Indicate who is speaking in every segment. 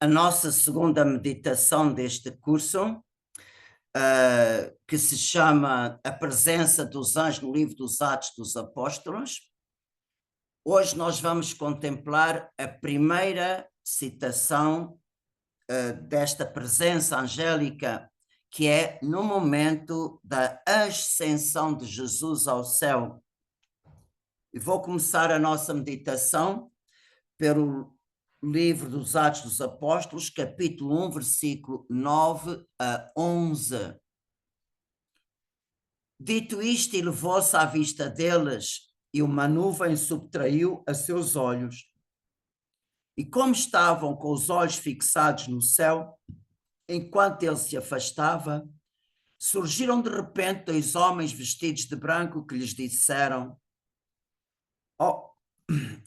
Speaker 1: a nossa segunda meditação deste curso, que se chama A Presença dos Anjos no livro dos Atos dos Apóstolos. Hoje nós vamos contemplar a primeira citação desta presença angélica, que é no momento da ascensão de Jesus ao céu. E vou começar a nossa meditação pelo livro dos Atos dos Apóstolos, capítulo 1, versículo 9 a 11. Dito isto, elevou-se à vista deles, e uma nuvem subtraiu a seus olhos. E como estavam com os olhos fixados no céu, enquanto ele se afastava, surgiram de repente dois homens vestidos de branco que lhes disseram: "Ó,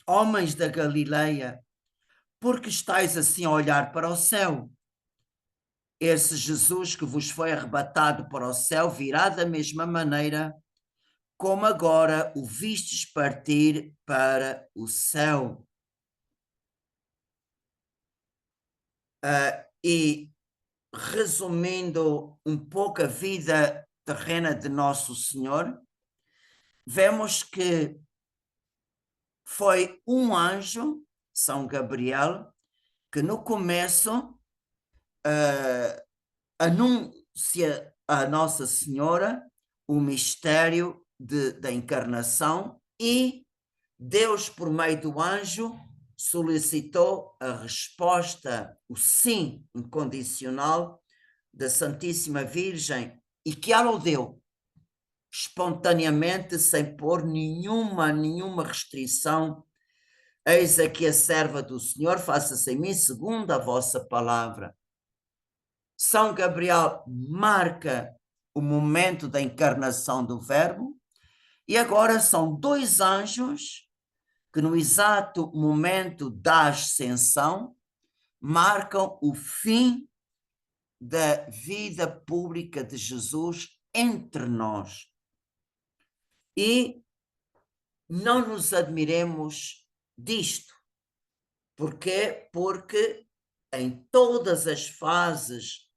Speaker 1: homens da Galileia, por que estáis assim a olhar para o céu? Esse Jesus que vos foi arrebatado para o céu virá da mesma maneira como agora o vistes partir para o céu." E resumindo um pouco a vida terrena de Nosso Senhor, vemos que foi um anjo, São Gabriel, que no começo anuncia a Nossa Senhora o mistério da encarnação, e Deus, por meio do anjo, solicitou a resposta, o sim incondicional da Santíssima Virgem, e que ela o deu espontaneamente, sem pôr nenhuma restrição. Eis aqui a serva do Senhor, faça-se em mim segundo a vossa palavra. São Gabriel marca o momento da encarnação do Verbo, e agora são dois anjos que no exato momento da ascensão marcam o fim da vida pública de Jesus entre nós. E não nos admiremos disto. Porquê? Porque em todas as fases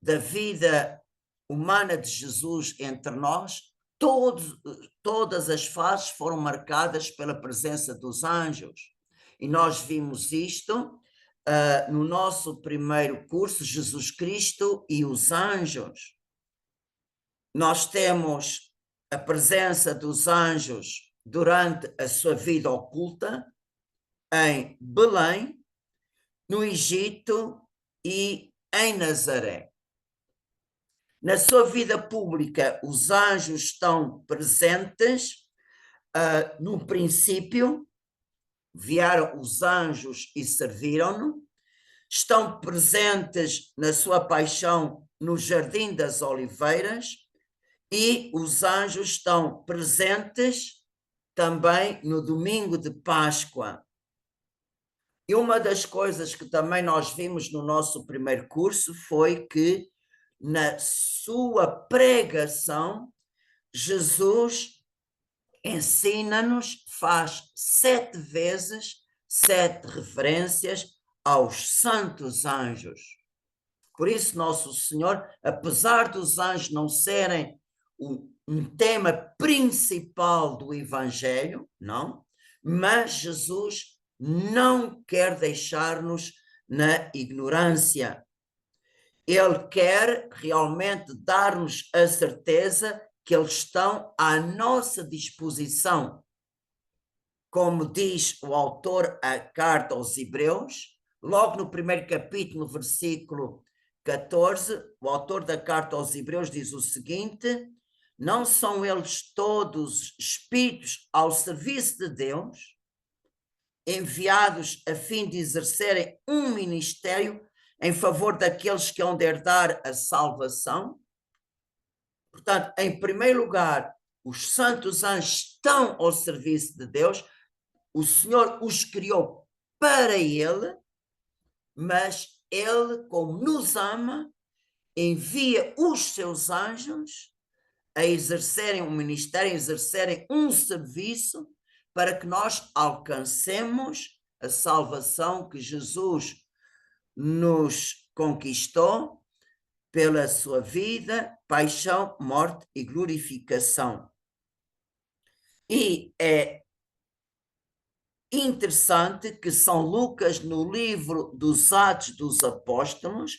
Speaker 1: da vida humana de Jesus entre nós, todas as fases foram marcadas pela presença dos anjos. E nós vimos isto no nosso primeiro curso, Jesus Cristo e os Anjos. Nós temos a presença dos anjos durante a sua vida oculta em Belém, no Egito e em Nazaré. Na sua vida pública, os anjos estão presentes. No princípio, vieram os anjos e serviram-no. Estão presentes na sua paixão no Jardim das Oliveiras, e os anjos estão presentes também no domingo de Páscoa. E uma das coisas que também nós vimos no nosso primeiro curso foi que na sua pregação, Jesus ensina-nos, faz 7 vezes 7 referências aos santos anjos. Por isso, Nosso Senhor, apesar dos anjos não serem um tema principal do Evangelho, não, mas Jesus não quer deixar-nos na ignorância. Ele quer realmente dar-nos a certeza que eles estão à nossa disposição. Como diz o autor a carta aos Hebreus, logo no primeiro capítulo, versículo 14, o autor da carta aos Hebreus diz o seguinte: não são eles todos espíritos ao serviço de Deus, enviados a fim de exercerem um ministério em favor daqueles que hão de herdar a salvação? Portanto, em primeiro lugar, os santos anjos estão ao serviço de Deus. O Senhor os criou para Ele, mas Ele, como nos ama, envia os seus anjos a exercerem um ministério, a exercerem um serviço, para que nós alcancemos a salvação que Jesus nos conquistou pela sua vida, paixão, morte e glorificação. E é interessante que São Lucas, no livro dos Atos dos Apóstolos,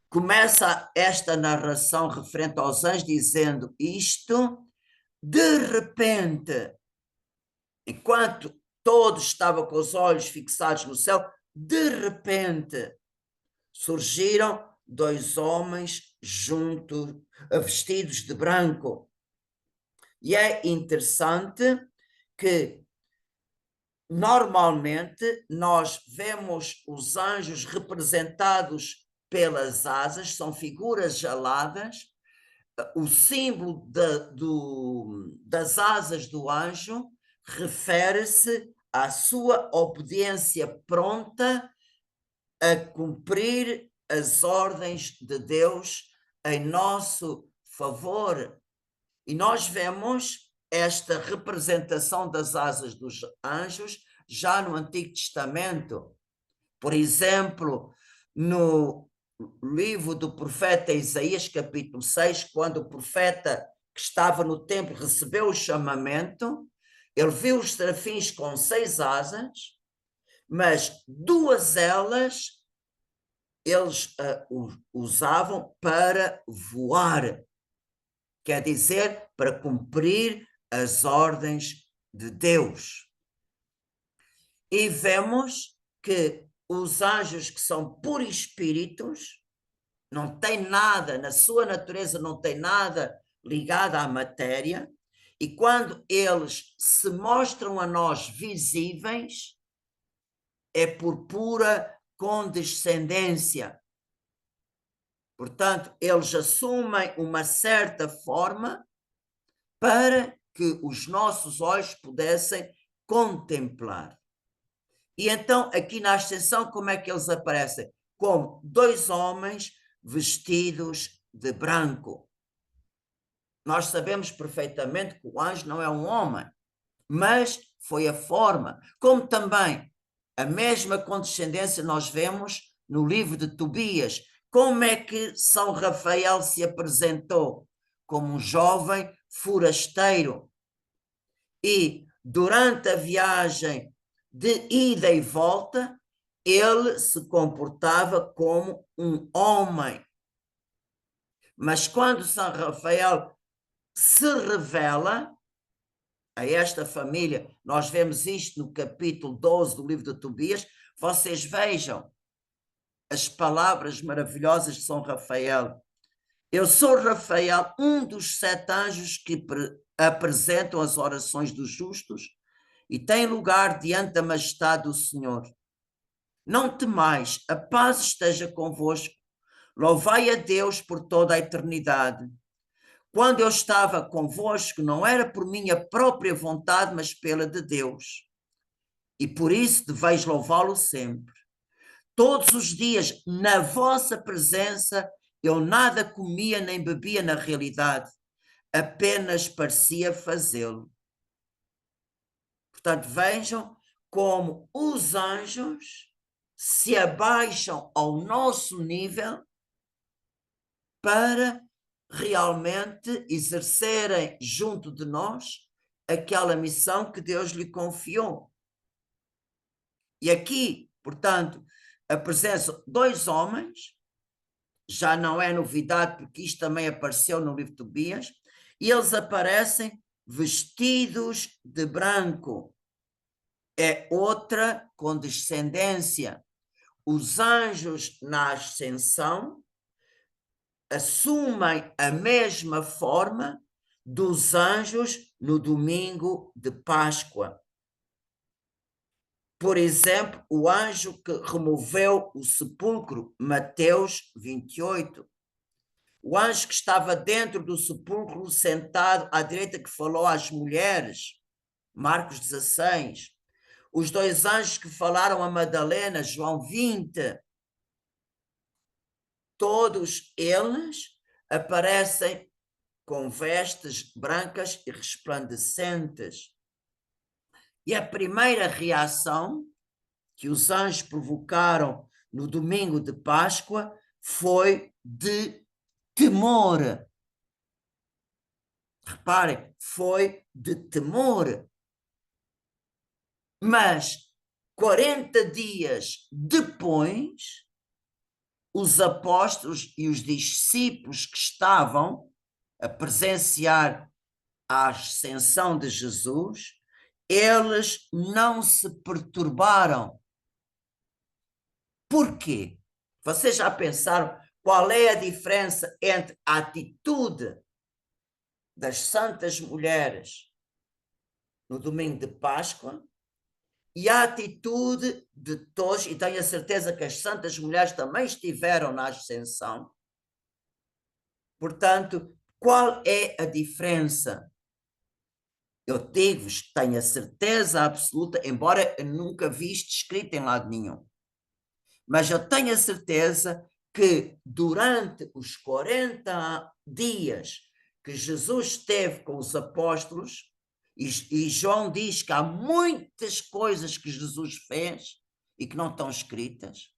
Speaker 1: começa esta narração referente aos anjos dizendo isto, de repente, enquanto todos estavam com os olhos fixados no céu, de repente surgiram dois homens juntos, vestidos de branco. E é interessante que normalmente nós vemos os anjos representados pelas asas, são figuras aladas. O símbolo das asas do anjo refere-se à sua obediência pronta a cumprir as ordens de Deus em nosso favor. E nós vemos esta representação das asas dos anjos já no Antigo Testamento. Por exemplo, no livro do profeta Isaías, capítulo 6, quando o profeta que estava no templo recebeu o chamamento, ele viu os serafins com 6 asas, mas 2 delas eles usavam para voar, quer dizer, para cumprir as ordens de Deus. E vemos que os anjos que são puros espíritos, não têm nada, na sua natureza não tem nada ligado à matéria, e quando eles se mostram a nós visíveis, é por pura condescendência. Portanto, eles assumem uma certa forma para que os nossos olhos pudessem contemplar. E então, aqui na ascensão, como é que eles aparecem? Como 2 homens vestidos de branco. Nós sabemos perfeitamente que o anjo não é um homem, mas foi a forma. Como também a mesma condescendência nós vemos no livro de Tobias. Como é que São Rafael se apresentou? Como um jovem forasteiro. E durante a viagem de ida e volta, ele se comportava como um homem. Mas quando São Rafael se revela a esta família, nós vemos isto no capítulo 12 do livro de Tobias, vocês vejam as palavras maravilhosas de São Rafael. Eu sou Rafael, um dos 7 anjos que apresentam as orações dos justos e tem lugar diante da majestade do Senhor. Não temais, a paz esteja convosco. Louvai a Deus por toda a eternidade. Quando eu estava convosco, não era por minha própria vontade, mas pela de Deus. E por isso deveis louvá-lo sempre. Todos os dias, na vossa presença, eu nada comia nem bebia na realidade, apenas parecia fazê-lo. Portanto, vejam como os anjos se abaixam ao nosso nível para realmente exercerem junto de nós aquela missão que Deus lhe confiou. E aqui, portanto, a presença de 2 homens, já não é novidade, porque isto também apareceu no livro de Tobias, e eles aparecem vestidos de branco. É outra condescendência. Os anjos na ascensão assumem a mesma forma dos anjos no domingo de Páscoa. Por exemplo, o anjo que removeu o sepulcro, Mateus 28. O anjo que estava dentro do sepulcro, sentado à direita, que falou às mulheres, Marcos 16. Os 2 anjos que falaram a Madalena, João 20. Todos eles aparecem com vestes brancas e resplandecentes. E a primeira reação que os anjos provocaram no domingo de Páscoa foi de temor. Reparem, foi de temor. Mas 40 dias depois, os apóstolos e os discípulos que estavam a presenciar a ascensão de Jesus, eles não se perturbaram. Por quê? Vocês já pensaram qual é a diferença entre a atitude das santas mulheres no domingo de Páscoa e a atitude de todos, e tenho a certeza que as santas mulheres também estiveram na ascensão? Portanto, qual é a diferença? Eu digo-vos, tenho a certeza absoluta, embora eu nunca vi isto escrito em lado nenhum, mas eu tenho a certeza que durante os 40 dias que Jesus esteve com os apóstolos, e João diz que há muitas coisas que Jesus fez e que não estão escritas,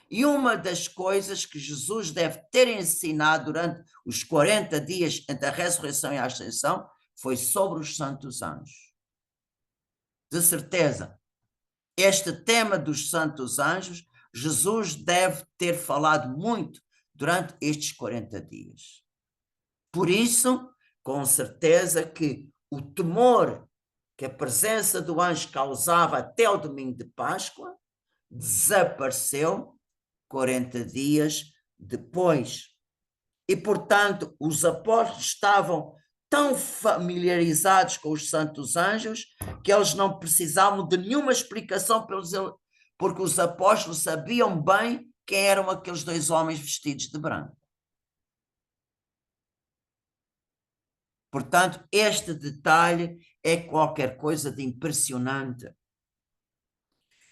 Speaker 1: e uma das coisas que Jesus deve ter ensinado durante os 40 dias entre a ressurreição e a ascensão foi sobre os santos anjos. De certeza, este tema dos santos anjos, Jesus deve ter falado muito durante estes 40 dias. Por isso, com certeza que o temor que a presença do anjo causava até o domingo de Páscoa desapareceu 40 dias depois. E, portanto, os apóstolos estavam tão familiarizados com os santos anjos que eles não precisavam de nenhuma explicação porque os apóstolos sabiam bem quem eram aqueles dois homens vestidos de branco. Portanto, este detalhe é qualquer coisa de impressionante.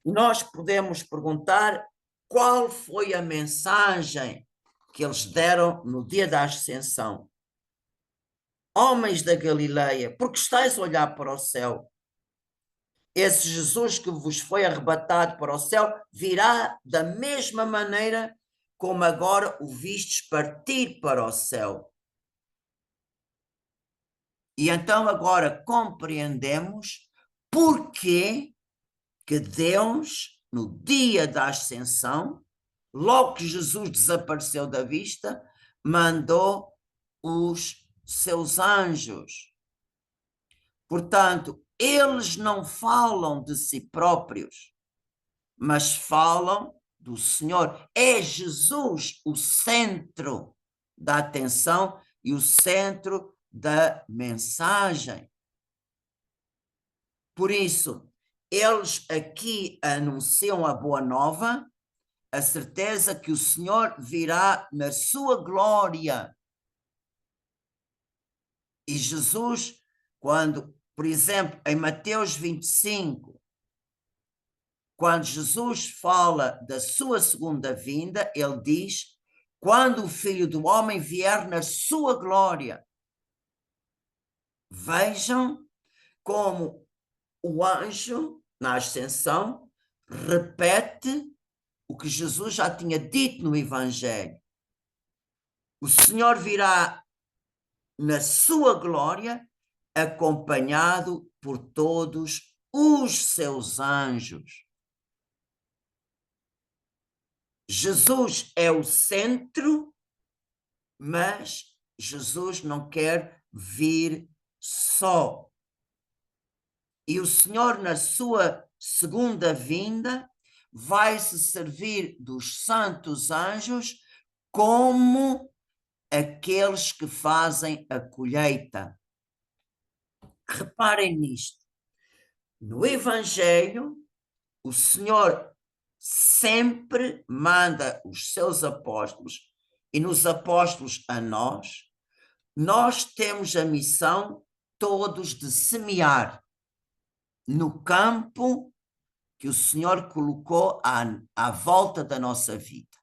Speaker 1: Nós podemos perguntar qual foi a mensagem que eles deram no dia da ascensão. Homens da Galileia, porque estáis a olhar para o céu? Esse Jesus que vos foi arrebatado para o céu virá da mesma maneira como agora o vistes partir para o céu. E então agora compreendemos porque que Deus, no dia da ascensão, logo que Jesus desapareceu da vista, mandou os seus anjos. Portanto, eles não falam de si próprios, mas falam do Senhor. É Jesus o centro da atenção e o centro da mensagem. Por isso, eles aqui anunciam a boa nova, a certeza que o Senhor virá na sua glória. E Jesus, quando, por exemplo, em Mateus 25, quando Jesus fala da sua segunda vinda, ele diz: quando o Filho do Homem vier na sua glória. Vejam como o anjo, na ascensão, repete o que Jesus já tinha dito no Evangelho. O Senhor virá na sua glória, acompanhado por todos os seus anjos. Jesus é o centro, mas Jesus não quer vir só. E o Senhor, na sua segunda vinda, vai se servir dos santos anjos como aqueles que fazem a colheita. Reparem nisto. No Evangelho, o Senhor sempre manda os seus apóstolos, e nos apóstolos a nós temos a missão todos de semear no campo que o Senhor colocou à volta da nossa vida.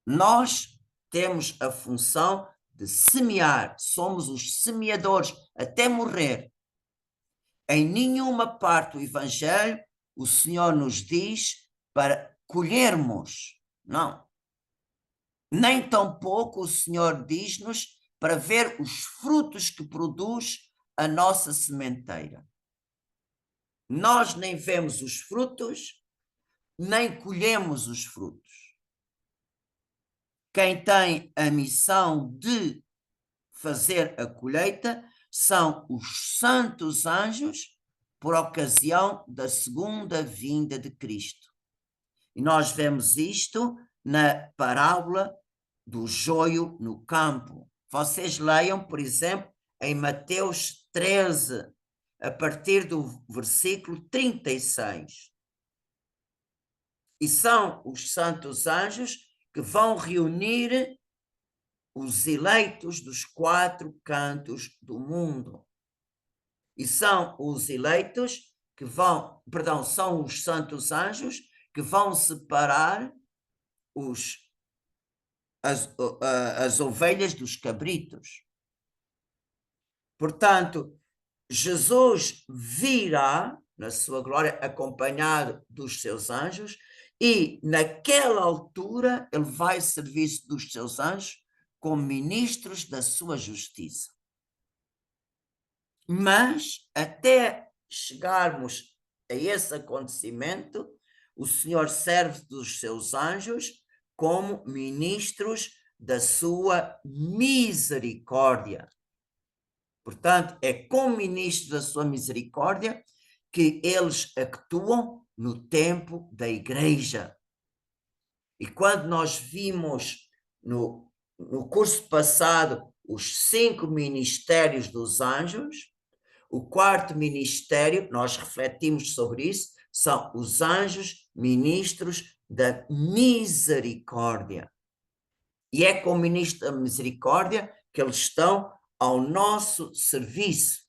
Speaker 1: Nós temos a função de semear, somos os semeadores até morrer. Em nenhuma parte do Evangelho o Senhor nos diz para colhermos, não. Nem tampouco o Senhor diz-nos para ver os frutos que produz a nossa sementeira. Nós nem vemos os frutos, nem colhemos os frutos. Quem tem a missão de fazer a colheita são os santos anjos por ocasião da segunda vinda de Cristo. E nós vemos isto na parábola do joio no campo. Vocês leiam, por exemplo, em Mateus 13, a partir do versículo 36. E são os santos anjos que vão reunir os eleitos dos 4 cantos do mundo. E são os eleitos que vão, perdão, são os santos anjos que vão separar as ovelhas dos cabritos. Portanto, Jesus virá na sua glória acompanhado dos seus anjos e naquela altura ele vai servir-se dos seus anjos como ministros da sua justiça. Mas até chegarmos a esse acontecimento, o Senhor serve dos seus anjos como ministros da sua misericórdia. Portanto, é como ministros da sua misericórdia que eles actuam no tempo da igreja. E quando nós vimos no curso passado os 5 ministérios dos anjos, o 4º ministério, nós refletimos sobre isso, são os anjos ministros da misericórdia. E é como ministro da misericórdia que eles estão ao nosso serviço.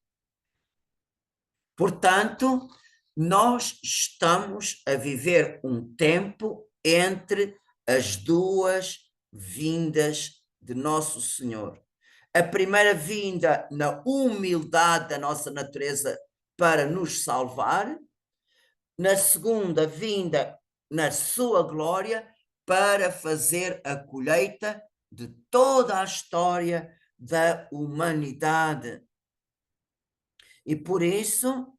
Speaker 1: Portanto, nós estamos a viver um tempo entre as duas vindas de nosso Senhor. A primeira vinda na humildade da nossa natureza para nos salvar, na segunda vinda na sua glória para fazer a colheita de toda a história da humanidade. E por isso,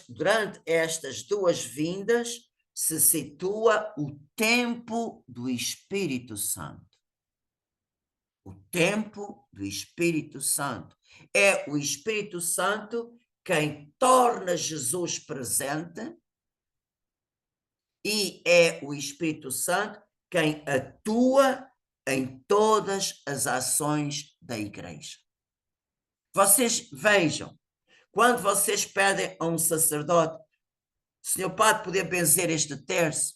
Speaker 1: durante estas duas vindas, se situa o tempo do Espírito Santo. O tempo do Espírito Santo. É o Espírito Santo quem torna Jesus presente e é o Espírito Santo quem atua em todas as ações da igreja. Vocês vejam, quando vocês pedem a um sacerdote, Senhor Padre, poder benzer este terço,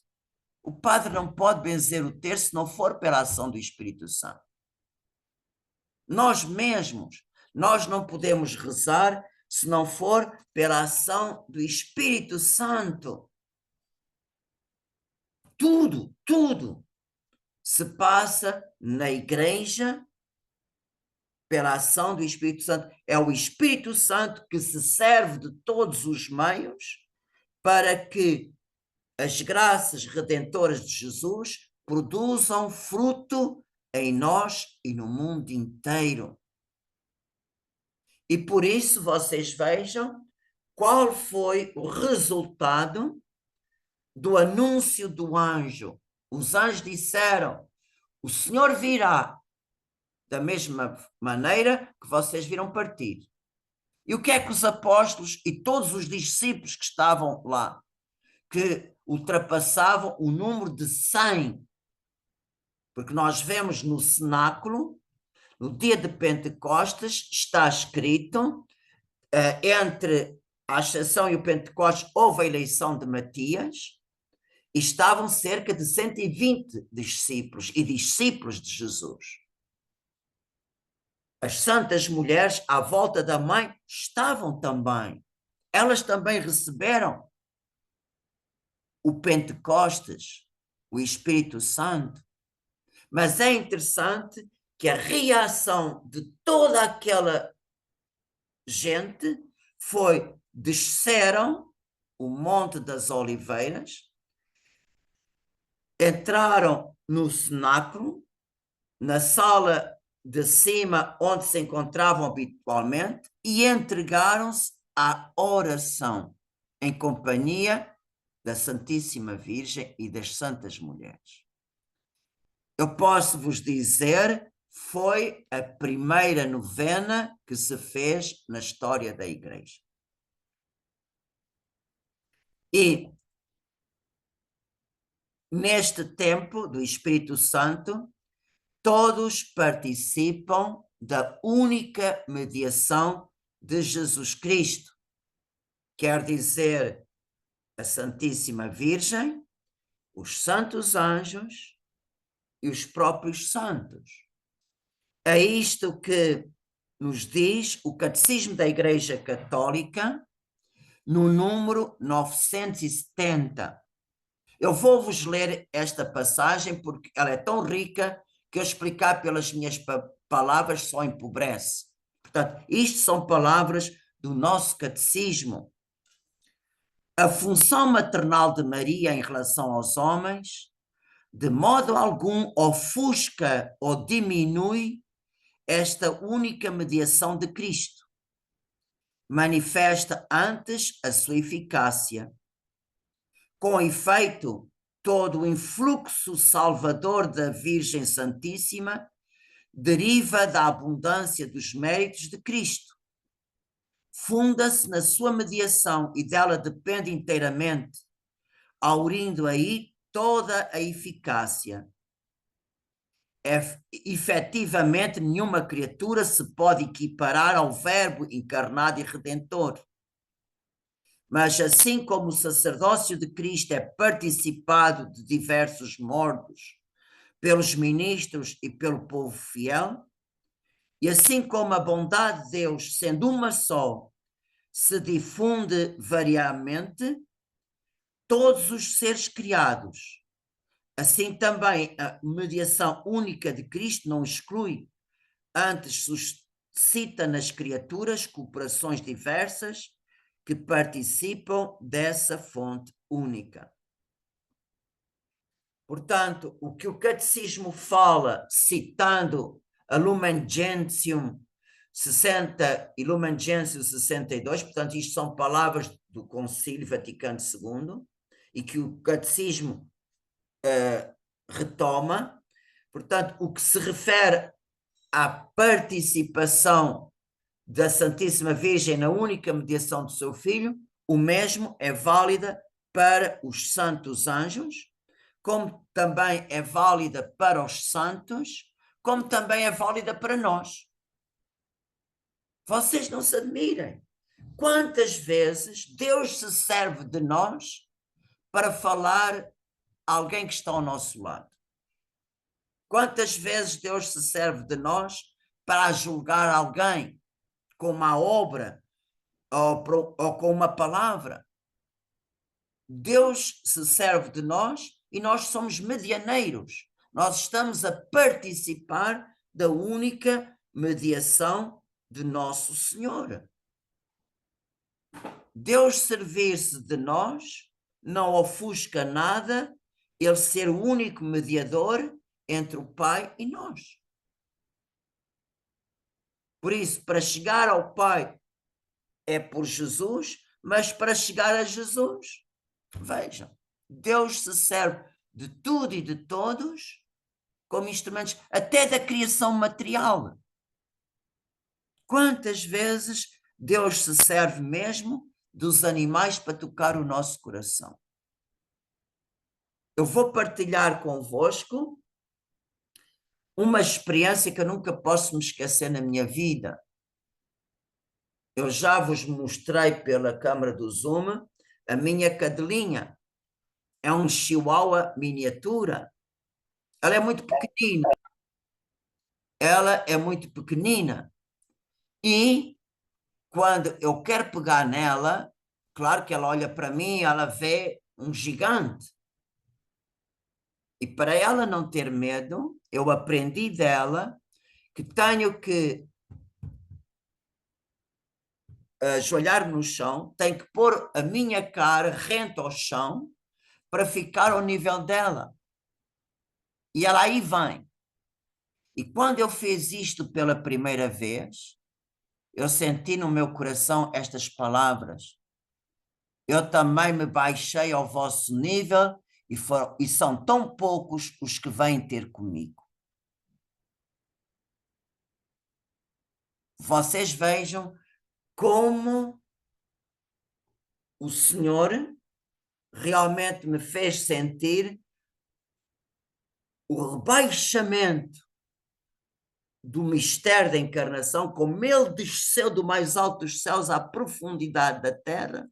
Speaker 1: o padre não pode benzer o terço se não for pela ação do Espírito Santo. Nós mesmos, nós não podemos rezar se não for pela ação do Espírito Santo. Tudo se passa na igreja pela ação do Espírito Santo. É o Espírito Santo que se serve de todos os meios para que as graças redentoras de Jesus produzam fruto em nós e no mundo inteiro. E por isso vocês vejam qual foi o resultado do anúncio do anjo. Os anjos disseram: o Senhor virá da mesma maneira que vocês viram partir. E o que é que os apóstolos e todos os discípulos que estavam lá, que ultrapassavam o número de 100, porque nós vemos no cenáculo, no dia de Pentecostes, está escrito, entre a Ascensão e o Pentecostes houve a eleição de Matias, e estavam cerca de 120 discípulos e discípulos de Jesus. As santas mulheres à volta da mãe estavam também. Elas também receberam o Pentecostes, o Espírito Santo. Mas é interessante que a reação de toda aquela gente foi: desceram o Monte das Oliveiras, entraram no cenáculo, na sala de cima onde se encontravam habitualmente, e entregaram-se à oração em companhia da Santíssima Virgem e das Santas Mulheres. Eu posso vos dizer, foi a primeira novena que se fez na história da Igreja. E neste tempo do Espírito Santo, todos participam da única mediação de Jesus Cristo. Quer dizer, a Santíssima Virgem, os santos anjos e os próprios santos. É isto que nos diz o Catecismo da Igreja Católica, no número 970. Eu vou-vos ler esta passagem porque ela é tão rica que eu explicar pelas minhas palavras só empobrece. Portanto, isto são palavras do nosso catecismo. A função maternal de Maria em relação aos homens, de modo algum, ofusca ou diminui esta única mediação de Cristo. Manifesta antes a sua eficácia. Com efeito, todo o influxo salvador da Virgem Santíssima deriva da abundância dos méritos de Cristo. Funda-se na sua mediação e dela depende inteiramente, aurindo aí toda a eficácia. Efetivamente, nenhuma criatura se pode equiparar ao Verbo encarnado e redentor. Mas assim como o sacerdócio de Cristo é participado de diversos modos pelos ministros e pelo povo fiel, e assim como a bondade de Deus, sendo uma só, se difunde variamente, todos os seres criados, assim também a mediação única de Cristo não exclui, antes suscita nas criaturas cooperações diversas que participam dessa fonte única. Portanto, o que o Catecismo fala, citando a Lumen Gentium 60 e Lumen Gentium 62, portanto, isto são palavras do Concílio Vaticano II, e que o Catecismo retoma. Portanto, o que se refere à participação da Santíssima Virgem na única mediação do seu Filho, o mesmo é válida para os santos anjos, como também é válida para os santos, como também é válida para nós. Vocês não se admirem. Quantas vezes Deus se serve de nós para falar a alguém que está ao nosso lado? Quantas vezes Deus se serve de nós para julgar alguém com uma obra ou com uma palavra? Deus se serve de nós e nós somos medianeiros. Nós estamos a participar da única mediação de Nosso Senhor. Deus servir-se de nós não ofusca nada, ele ser o único mediador entre o Pai e nós. Por isso, para chegar ao Pai é por Jesus, mas para chegar a Jesus, vejam, Deus se serve de tudo e de todos como instrumentos, até da criação material. Quantas vezes Deus se serve mesmo dos animais para tocar o nosso coração? Eu vou partilhar convosco uma experiência que eu nunca posso me esquecer na minha vida. Eu já vos mostrei pela câmara do Zoom a minha cadelinha. É um chihuahua miniatura. Ela é muito pequenina. Ela é muito pequenina. E quando eu quero pegar nela, claro que ela olha para mim, ela vê um gigante. E para ela não ter medo, eu aprendi dela que tenho que ajoelhar no chão, tenho que pôr a minha cara rente ao chão para ficar ao nível dela. E ela aí vem. E quando eu fiz isto pela primeira vez, eu senti no meu coração estas palavras. Eu também me baixei ao vosso nível e são tão poucos os que vêm ter comigo. Vocês vejam como o Senhor realmente me fez sentir o rebaixamento do mistério da encarnação, como ele desceu do mais alto dos céus à profundidade da terra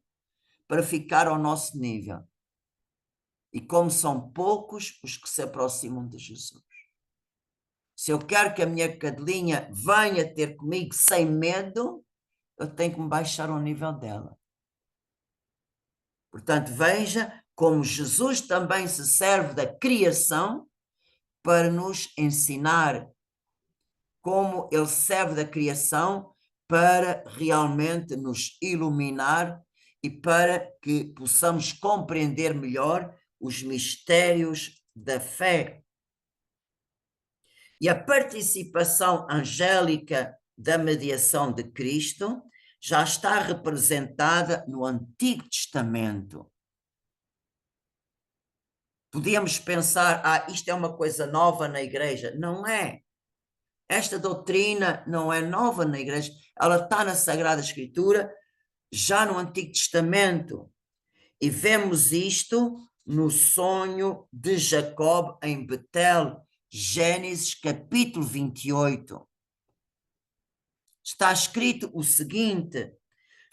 Speaker 1: para ficar ao nosso nível. E como são poucos os que se aproximam de Jesus. Se eu quero que a minha cadelinha venha ter comigo sem medo, eu tenho que me baixar ao nível dela. Portanto, veja como Jesus também se serve da criação para nos ensinar como ele serve da criação para realmente nos iluminar e para que possamos compreender melhor os mistérios da fé. E a participação angélica da mediação de Cristo já está representada no Antigo Testamento. Podíamos pensar, isto é uma coisa nova na igreja. Não é. Esta doutrina não é nova na igreja. Ela está na Sagrada Escritura, já no Antigo Testamento. E vemos isto no sonho de Jacob em Betel, Gênesis capítulo 28. Está escrito o seguinte: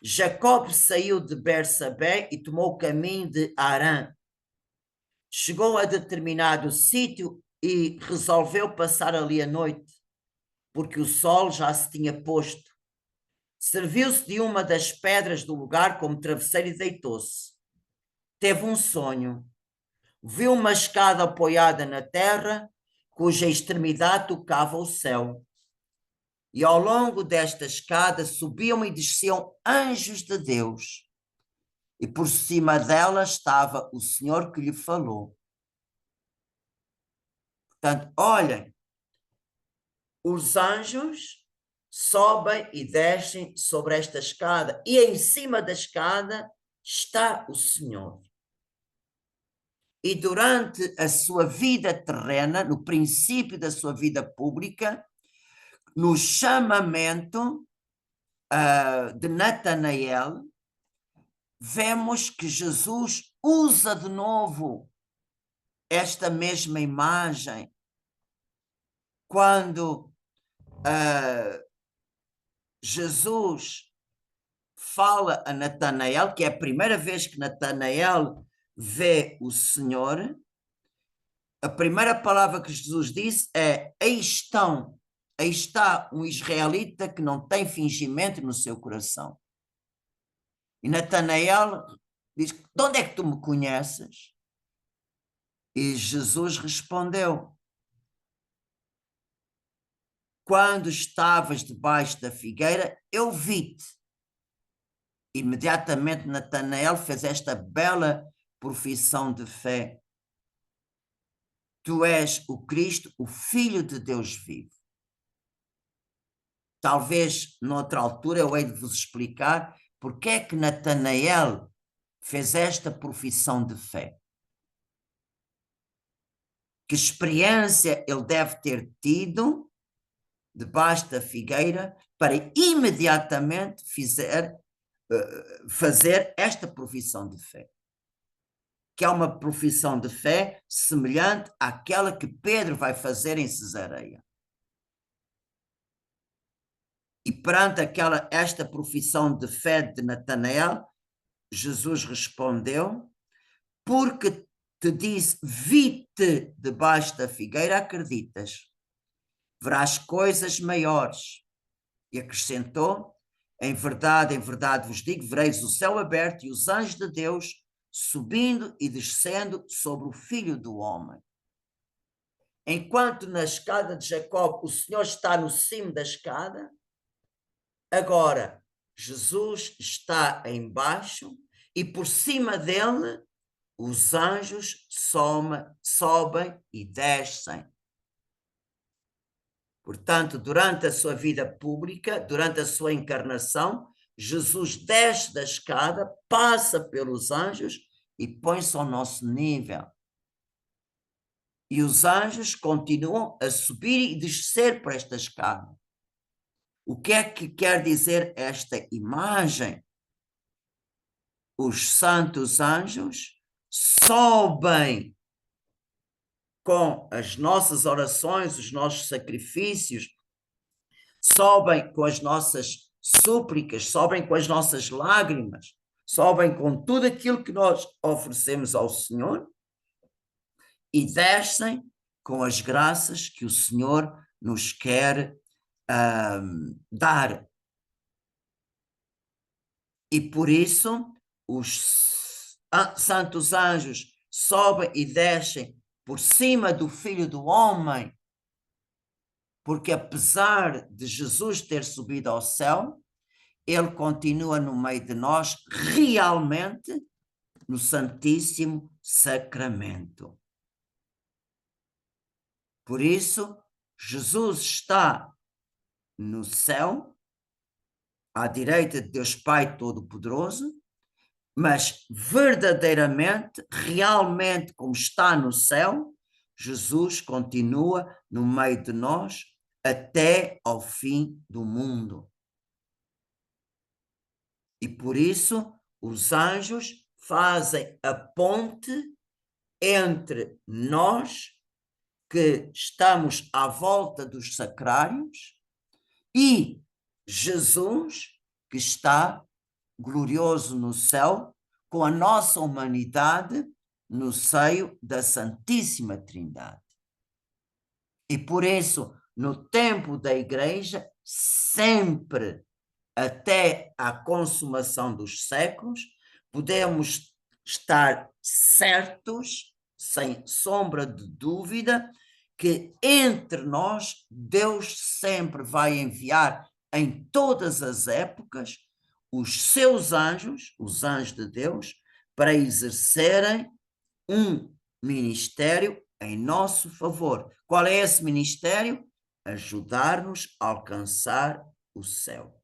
Speaker 1: Jacob saiu de Bersabé e tomou o caminho de Harã. Chegou a determinado sítio e resolveu passar ali a noite, porque o sol já se tinha posto. Serviu-se de uma das pedras do lugar como travesseiro e deitou-se. Teve um sonho. Viu uma escada apoiada na terra, cuja extremidade tocava o céu. E ao longo desta escada subiam e desciam anjos de Deus. E por cima dela estava o Senhor que lhe falou. Portanto, olhem, os anjos sobem e descem sobre esta escada, e em cima da escada está o Senhor. E durante a sua vida terrena, no princípio da sua vida pública, no chamamento de Natanael, vemos que Jesus usa de novo esta mesma imagem quando Jesus fala a Natanael, que é a primeira vez que Natanael vê o Senhor. A primeira palavra que Jesus disse é: aí está um israelita que não tem fingimento no seu coração. E Natanael diz: de onde é que tu me conheces? E Jesus respondeu: quando estavas debaixo da figueira, eu vi-te. Imediatamente Natanael fez esta bela profissão de fé: tu és o Cristo, o Filho de Deus vivo. Talvez noutra altura eu hei de vos explicar porque é que Natanael fez esta profissão de fé. Que experiência ele deve ter tido debaixo da figueira para imediatamente fazer esta profissão de fé. Que é uma profissão de fé semelhante àquela que Pedro vai fazer em Cesareia. E perante esta profissão de fé de Natanael, Jesus respondeu: porque te disse, vi-te debaixo da figueira, acreditas? Verás coisas maiores. E acrescentou: em verdade vos digo, vereis o céu aberto e os anjos de Deus subindo e descendo sobre o Filho do Homem. Enquanto na escada de Jacob o Senhor está no cimo da escada, agora Jesus está embaixo e por cima dele os anjos sobem e descem. Portanto, durante a sua vida pública, durante a sua encarnação, Jesus desce da escada, passa pelos anjos e põe-se ao nosso nível. E os anjos continuam a subir e descer por esta escada. O que é que quer dizer esta imagem? Os santos anjos sobem com as nossas orações, os nossos sacrifícios, sobem com as nossas súplicas, sobem com as nossas lágrimas, sobem com tudo aquilo que nós oferecemos ao Senhor e descem com as graças que o Senhor nos quer dar. E por isso os santos anjos sobem e descem por cima do Filho do Homem, porque apesar de Jesus ter subido ao céu, ele continua no meio de nós, realmente, no Santíssimo Sacramento. Por isso, Jesus está no céu, à direita de Deus Pai Todo-Poderoso, mas verdadeiramente, realmente, como está no céu, Jesus continua no meio de nós até ao fim do mundo. E por isso os anjos fazem a ponte entre nós, que estamos à volta dos sacrários, e Jesus, que está glorioso no céu, com a nossa humanidade no seio da Santíssima Trindade. E por isso, no tempo da Igreja, sempre, até à consumação dos séculos, podemos estar certos, sem sombra de dúvida, que entre nós Deus sempre vai enviar em todas as épocas os seus anjos, os anjos de Deus, para exercerem um ministério em nosso favor. Qual é esse ministério? Ajudar-nos a alcançar o céu.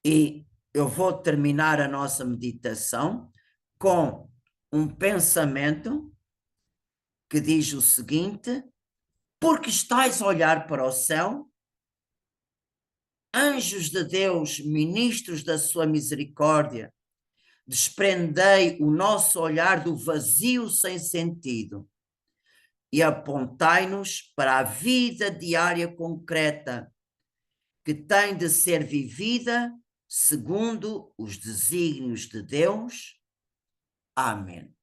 Speaker 1: E eu vou terminar a nossa meditação com um pensamento que diz o seguinte: porque estáis a olhar para o céu, anjos de Deus, ministros da sua misericórdia, desprendei o nosso olhar do vazio sem sentido e apontai-nos para a vida diária concreta, que tem de ser vivida segundo os desígnios de Deus. Amém.